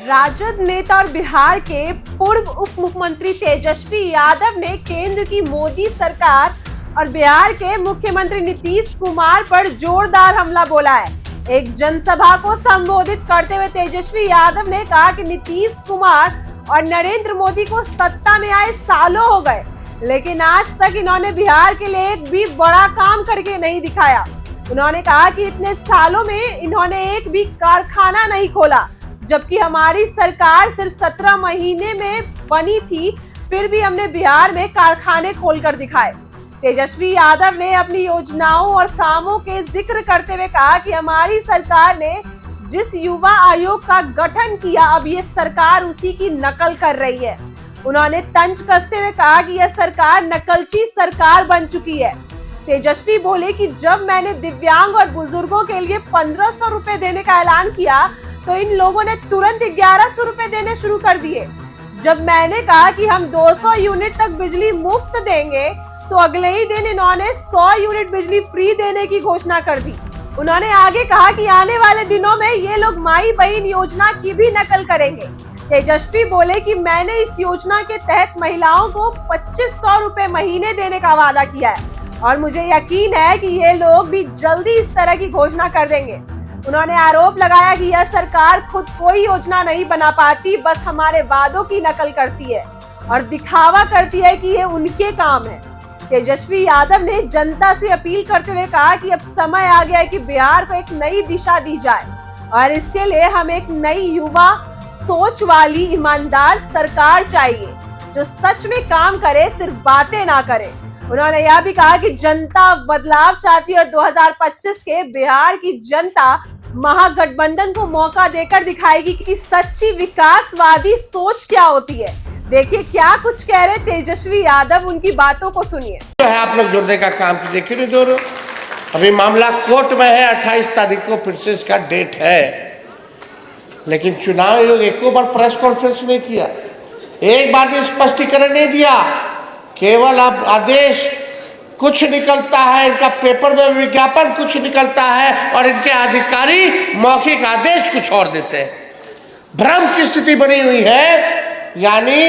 राजद नेता और बिहार के पूर्व उप मुख्यमंत्री तेजस्वी यादव ने केंद्र की मोदी सरकार और बिहार के मुख्यमंत्री नीतीश कुमार पर जोरदार हमला बोला है। एक जनसभा को संबोधित करते हुए तेजस्वी यादव ने कहा कि नीतीश कुमार और नरेंद्र मोदी को सत्ता में आए सालों हो गए, लेकिन आज तक इन्होंने बिहार के लिए एक भी बड़ा काम करके नहीं दिखाया। उन्होंने कहा कि इतने सालों में इन्होंने एक भी कारखाना नहीं खोला, जबकि हमारी सरकार सिर्फ 17 महीने में बनी थी, फिर भी हमने बिहार में कारखाने खोलकर दिखाए। तेजस्वी यादव ने अपनी योजनाओं और कामों के जिक्र करते हुए कहा कि हमारी सरकार ने जिस युवा आयोग का गठन किया, अब ये सरकार उसी की नकल कर रही है। उन्होंने तंज कसते हुए कहा कि यह सरकार नकलची सरकार बन चुकी है। तेजस्वी बोले कि जब मैंने दिव्यांग और बुजुर्गों के लिए 1500 रुपए देने का ऐलान किया, तो इन लोगों ने तुरंत 1100 रुपए देने शुरू कर दिए। जब मैंने कहा कि हम 200 यूनिट तक बिजली मुफ्त देंगे, तो अगले ही दिन इन्होंने 100 यूनिट बिजली फ्री देने की घोषणा कर दी। उन्होंने आगे कहा कि आने वाले दिनों में ये लोग माई बहन योजना की भी नकल करेंगे। तेजस्वी बोले कि मैंने इस योजना के तहत महिलाओं को 2500 रुपए महीने देने का वादा किया है और मुझे यकीन है कि ये लोग भी जल्दी इस तरह की घोषणा कर देंगे। उन्होंने आरोप लगाया कि यह सरकार खुद कोई योजना नहीं बना पाती, बस हमारे वादों की नकल करती है और दिखावा करती है कि ये उनके काम है। तेजस्वी यादव ने जनता से अपील करते हुए कहा कि अब समय आ गया है कि बिहार को एक नई दिशा दी जाए और इसके लिए हम एक नई युवा सोच वाली ईमानदार सरकार चाहिए, जो सच में काम करे, सिर्फ बातें ना करे। उन्होंने यह भी कहा कि जनता बदलाव चाहती है और 2025 के बिहार की जनता महागठबंधन को मौका देकर दिखाएगी कि सच्ची विकासवादी सोच क्या होती है। देखिए क्या कुछ कह रहे तेजस्वी यादव, उनकी बातों को सुनिए। तो है आप लोग जोड़ने का काम कीजिए, क्यों नहीं जोड़? अभी मामला कोर्ट में है, 28 तारीख को फिर से इसका डेट है, लेकिन चुनाव आयोग एक बार प्रेस कॉन्फ्रेंस नहीं किया, एक बार भी स्पष्टीकरण नहीं दिया। केवल अब आदेश कुछ निकलता है, इनका पेपर में विज्ञापन कुछ निकलता है और इनके अधिकारी मौखिक आदेश कुछ और देते हैं। भ्रम की स्थिति बनी हुई है। यानी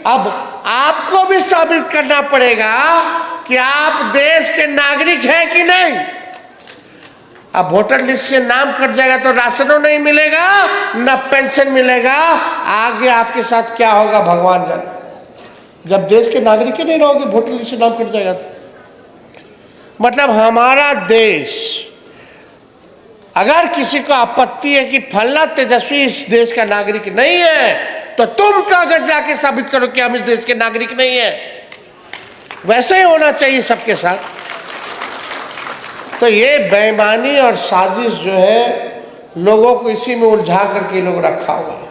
अब आपको भी साबित करना पड़ेगा कि आप देश के नागरिक हैं कि नहीं। अब वोटर लिस्ट से नाम कट जाएगा तो राशनों नहीं मिलेगा, न पेंशन मिलेगा। आगे आपके साथ क्या होगा भगवान जाने। जब देश के नागरिक ही नहीं रहोगे, वोटर लिस्ट से नाम कट जाएगा तो मतलब हमारा देश, अगर किसी को आपत्ति है कि फलना तेजस्वी इस देश का नागरिक नहीं है, तो तुम कागज जाके साबित करो कि हम इस देश के नागरिक नहीं है। वैसे ही होना चाहिए सबके साथ। तो ये बेईमानी और साजिश जो है, लोगों को इसी में उलझा करके लोग रखा हुआ है।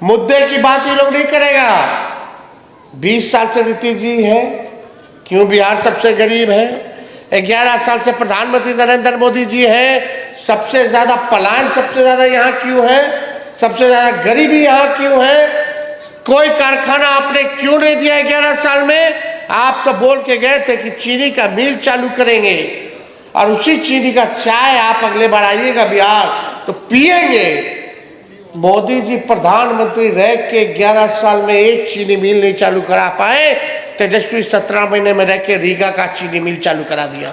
मुद्दे की बात ये लोग नहीं करेगा। 20 साल से नीतीश जी है, क्यों बिहार सबसे गरीब है। 11 साल से प्रधानमंत्री नरेंद्र मोदी जी है, सबसे ज्यादा पलायन सबसे ज्यादा यहाँ क्यों है, सबसे ज्यादा गरीबी यहाँ क्यों है। कोई कारखाना आपने क्यों नहीं दिया 11 साल में। आप तो बोल के गए थे कि चीनी का मिल चालू करेंगे और उसी चीनी का चाय आप अगले बार आइएगा बिहार तो पिएंगे। मोदी जी प्रधानमंत्री रह के 11 साल में एक चीनी मिल नहीं चालू करा पाए। तेजस्वी 17 महीने में रह के रीगा का चीनी मिल चालू करा दिया।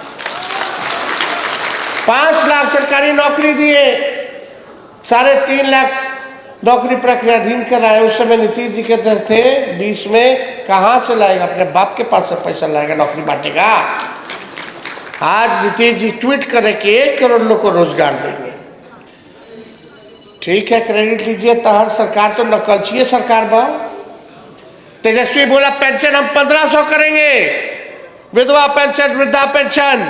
5 लाख सरकारी नौकरी दिए, 3.5 लाख नौकरी प्रक्रियाधीन कर रहा है। उस समय नीतीश जी कहते थे 20 में कहाँ से लाएगा, अपने बाप के पास से पैसा लाएगा, नौकरी बांटेगा। आज नीतीश जी ट्वीट करे कि 1 करोड़ लोग को रोजगार देंगे। ठीक है, क्रेडिट लीजिए, तहर सरकार तो नकलची सरकार बा। तेजस्वी बोला पेंशन हम 1500 करेंगे, विधवा पेंशन, वृद्धा पेंशन,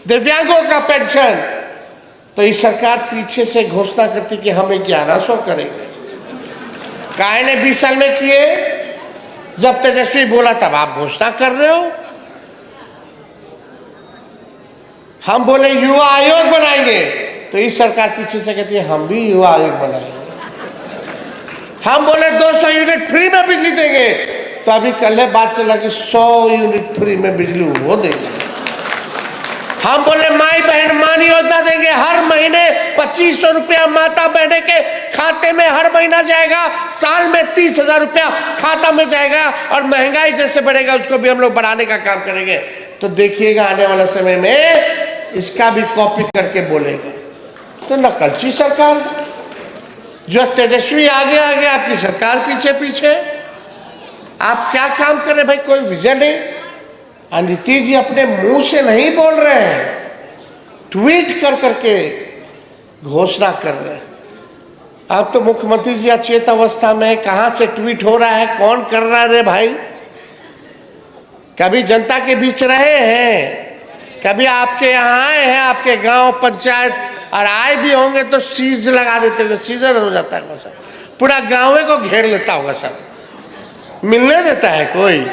दिव्यांगों का पेंशन। तो इस सरकार पीछे से घोषणा करती कि हम 1100 करेंगे। काहे ने 20 साल में किए? जब तेजस्वी बोला तब आप घोषणा कर रहे हो। हम बोले युवा आयोग बनाएंगे, तो इस सरकार पीछे से कहती है हम भी युवा आयोग बनाएंगे। हम बोले 200 यूनिट फ्री में बिजली देंगे, तो अभी कल बात चला कि 100 यूनिट फ्री में बिजली वो देंगे। हम बोले माई बहन मान योजना देंगे, हर महीने 2500 रुपया माता बहने के खाते में हर महीना जाएगा, साल में 30,000 रुपया खाता में जाएगा, और महंगाई जैसे बढ़ेगा उसको भी हम लोग बढ़ाने का काम करेंगे। तो देखिएगा आने वाला समय में इसका भी कॉपी करके बोलेगा। तो नकलची सरकार, जो तेजस्वी आगे आगे, आपकी सरकार पीछे पीछे। आप क्या काम कर रहे भाई, कोई विजन नहीं। नीतीश जी अपने मुंह से नहीं बोल रहे हैं, ट्वीट कर करके घोषणा कर रहे हैं। अब तो मुख्यमंत्री जी अचेत अवस्था में, कहां से ट्वीट हो रहा है, कौन कर रहा है रे भाई। कभी जनता के बीच रहे हैं, कभी आपके यहाँ आए हैं, आपके गांव पंचायत, और आए भी होंगे तो सीज लगा देते हैं, सीजर हो जाता है सर, पूरा गांव को घेर लेता होगा सर, मिलने देता है कोई।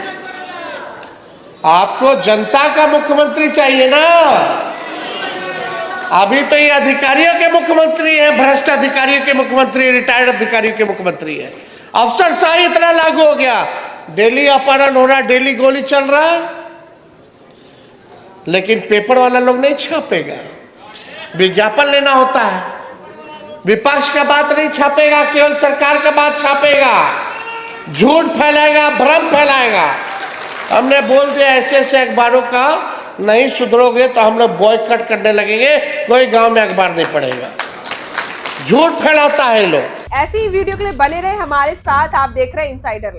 आपको जनता का मुख्यमंत्री चाहिए ना। अभी तो ये अधिकारियों के मुख्यमंत्री हैं, भ्रष्ट अधिकारियों के मुख्यमंत्री, रिटायर्ड अधिकारियों के मुख्यमंत्री है। अफसरशाही इतना लागू हो गया, डेली अपहरण हो रहा, डेली गोली चल रहा है, लेकिन पेपर वाला लोग नहीं छापेगा, विज्ञापन लेना होता है, विपक्ष का बात नहीं छापेगा, केवल सरकार का बात छापेगा, झूठ फैलाएगा, भ्रम फैलाएगा। हमने बोल दिया ऐसे ऐसे अखबारों का नहीं सुधरोगे तो हम लोग बॉयकॉट करने लगेंगे, कोई गांव में अखबार नहीं पड़ेगा। झूठ फैलाता है लोग। ऐसी वीडियो के लिए बने रहे हमारे साथ। आप देख रहे हैं इनसाइडर लाइव।